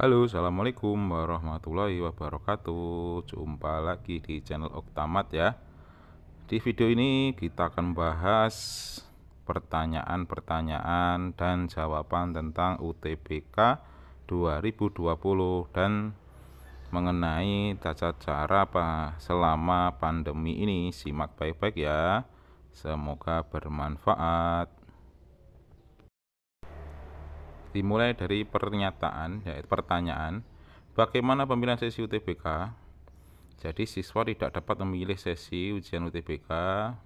Halo, assalamualaikum warahmatullahi wabarakatuh. Jumpa lagi di channel Oktamat ya. Di video ini kita akan bahas pertanyaan-pertanyaan dan jawaban tentang UTBK 2020 dan mengenai tata cara selama pandemi ini. Simak baik-baik ya. Semoga bermanfaat. Dimulai dari pernyataan, yaitu pertanyaan, bagaimana pemilihan sesi UTBK? Jadi siswa tidak dapat memilih sesi ujian UTBK,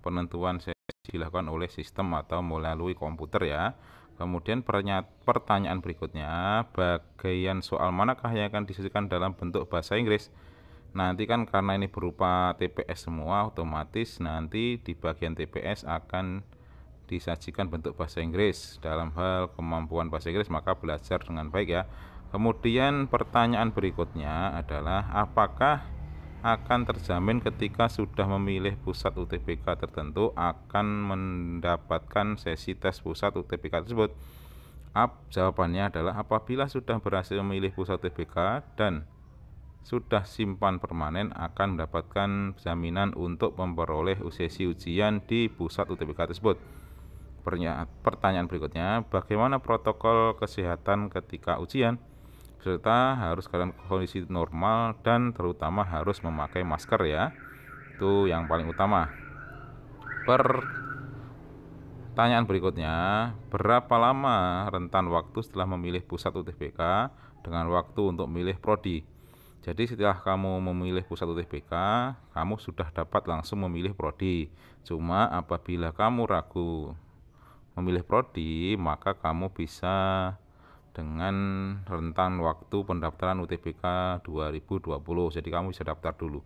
penentuan sesi dilakukan oleh sistem atau melalui komputer ya. Kemudian pertanyaan berikutnya, bagian soal manakah yang akan disisihkan dalam bentuk bahasa Inggris? Nanti kan karena ini berupa TPS semua, otomatis nanti di bagian TPS akan disajikan bentuk bahasa Inggris. Dalam hal kemampuan bahasa Inggris maka belajar dengan baik ya. Kemudian pertanyaan berikutnya adalah apakah akan terjamin ketika sudah memilih pusat UTBK tertentu akan mendapatkan sesi tes pusat UTBK tersebut? Jawabannya adalah apabila sudah berhasil memilih pusat UTBK dan sudah simpan permanen akan mendapatkan jaminan untuk memperoleh sesi ujian di pusat UTBK tersebut. Pertanyaan berikutnya, bagaimana protokol kesehatan ketika ujian? Peserta harus dalam kondisi normal dan terutama harus memakai masker ya. Itu yang paling utama. Pertanyaan berikutnya, berapa lama rentan waktu setelah memilih pusat UTBK dengan waktu untuk memilih prodi? Jadi setelah kamu memilih pusat UTBK, kamu sudah dapat langsung memilih prodi. Cuma apabila kamu ragu memilih prodi, maka kamu bisa dengan rentan waktu pendaftaran UTBK 2020. Jadi kamu bisa daftar dulu.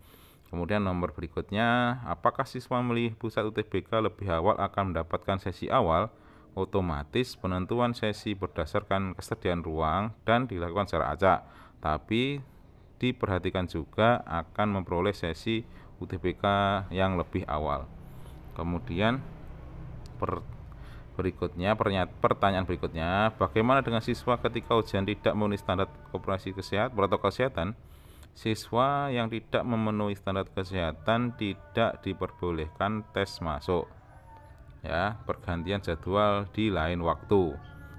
Kemudian nomor berikutnya, apakah siswa memilih pusat UTBK lebih awal akan mendapatkan sesi awal? Otomatis penentuan sesi berdasarkan kesediaan ruang dan dilakukan secara acak. Tapi diperhatikan juga akan memperoleh sesi UTBK yang lebih awal. Kemudian pertanyaan berikutnya, bagaimana dengan siswa ketika ujian tidak memenuhi standar protokol kesehatan? Siswa yang tidak memenuhi standar kesehatan tidak diperbolehkan tes masuk. Ya, pergantian jadwal di lain waktu.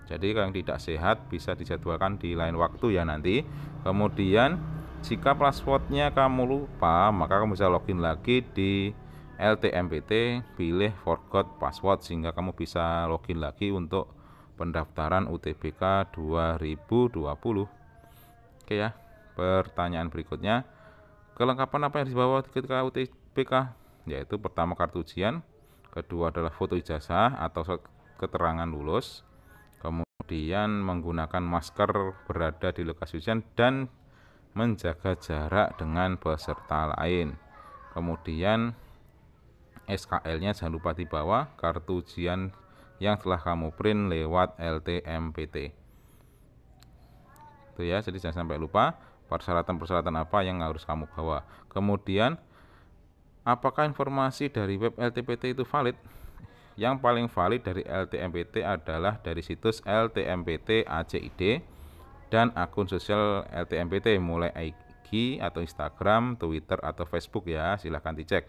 Jadi kalau yang tidak sehat bisa dijadwalkan di lain waktu ya nanti. Kemudian jika passwordnya kamu lupa, maka kamu bisa login lagi di LTMPT, pilih forgot password sehingga kamu bisa login lagi untuk pendaftaran UTBK 2020. Oke ya. Pertanyaan berikutnya, kelengkapan apa yang dibawa ketika UTBK? Yaitu pertama kartu ujian, kedua adalah foto ijazah atau keterangan lulus, kemudian menggunakan masker berada di lokasi ujian dan menjaga jarak dengan peserta lain. Kemudian SKL-nya jangan lupa dibawa, kartu ujian yang telah kamu print lewat LTMPT. Itu ya, jadi jangan sampai lupa persyaratan-persyaratan apa yang harus kamu bawa. Kemudian, apakah informasi dari web LTMPT itu valid? Yang paling valid dari LTMPT adalah dari situs LTMPT ACID dan akun sosial LTMPT mulai IG atau Instagram, Twitter atau Facebook ya, silahkan dicek.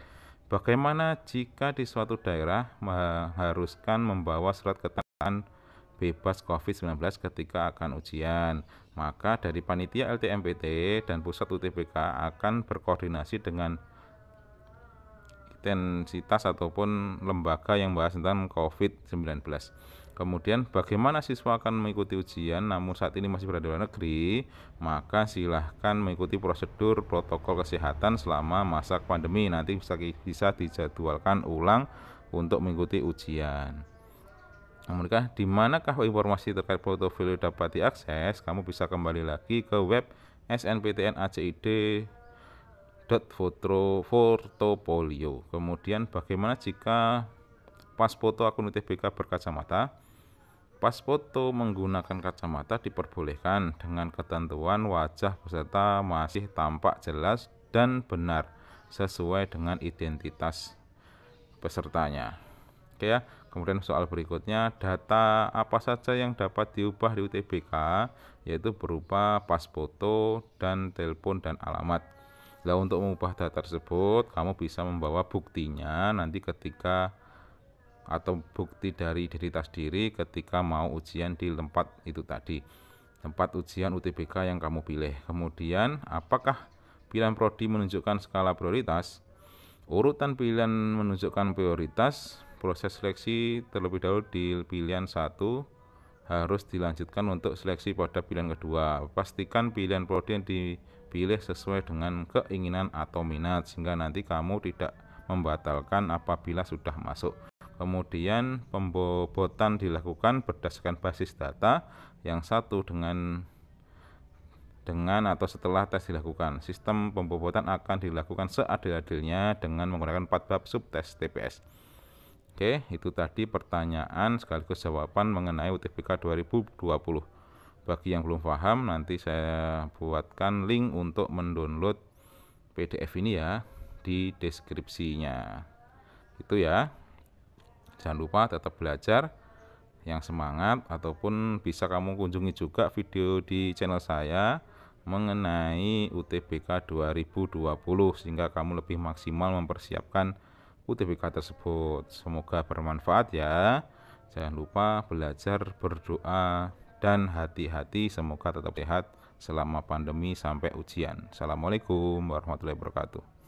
Bagaimana jika di suatu daerah mengharuskan membawa surat keterangan bebas COVID-19 ketika akan ujian? Maka dari panitia LTMPT dan pusat UTBK akan berkoordinasi dengan intensitas ataupun lembaga yang membahas tentang COVID-19. Kemudian bagaimana siswa akan mengikuti ujian namun saat ini masih berada di luar negeri? Maka silahkan mengikuti prosedur protokol kesehatan selama masa pandemi. Nanti bisa dijadwalkan ulang untuk mengikuti ujian. Kemudian di manakah informasi terkait portofolio dapat diakses? Kamu bisa kembali lagi ke web snptnacid.portofolio. Kemudian bagaimana jika pas foto akun UTBK berkacamata? Pas foto menggunakan kacamata diperbolehkan dengan ketentuan wajah peserta masih tampak jelas dan benar sesuai dengan identitas pesertanya. Oke ya. Kemudian soal berikutnya, data apa saja yang dapat diubah di UTBK, yaitu berupa pas foto dan telepon dan alamat. Nah, untuk mengubah data tersebut, kamu bisa membawa buktinya nanti ketika atau bukti dari identitas diri ketika mau ujian di tempat itu tadi, tempat ujian UTBK yang kamu pilih. Kemudian, apakah pilihan prodi menunjukkan skala prioritas? Urutan pilihan menunjukkan prioritas. Proses seleksi terlebih dahulu di pilihan 1 harus dilanjutkan untuk seleksi pada pilihan kedua. Pastikan pilihan prodi yang dipilih sesuai dengan keinginan atau minat sehingga nanti kamu tidak membatalkan apabila sudah masuk. Kemudian pembobotan dilakukan berdasarkan basis data, yang satu dengan atau setelah tes dilakukan. Sistem pembobotan akan dilakukan seadil-adilnya dengan menggunakan 4 bab subtes TPS. Oke, itu tadi pertanyaan sekaligus jawaban mengenai UTBK 2020. Bagi yang belum paham, nanti saya buatkan link untuk mendownload PDF ini ya di deskripsinya. Itu ya. Jangan lupa tetap belajar, yang semangat, ataupun bisa kamu kunjungi juga video di channel saya mengenai UTBK 2020 sehingga kamu lebih maksimal mempersiapkan UTBK tersebut. Semoga bermanfaat ya. Jangan lupa belajar, berdoa, dan hati-hati. Semoga tetap sehat selama pandemi sampai ujian. Assalamualaikum warahmatullahi wabarakatuh.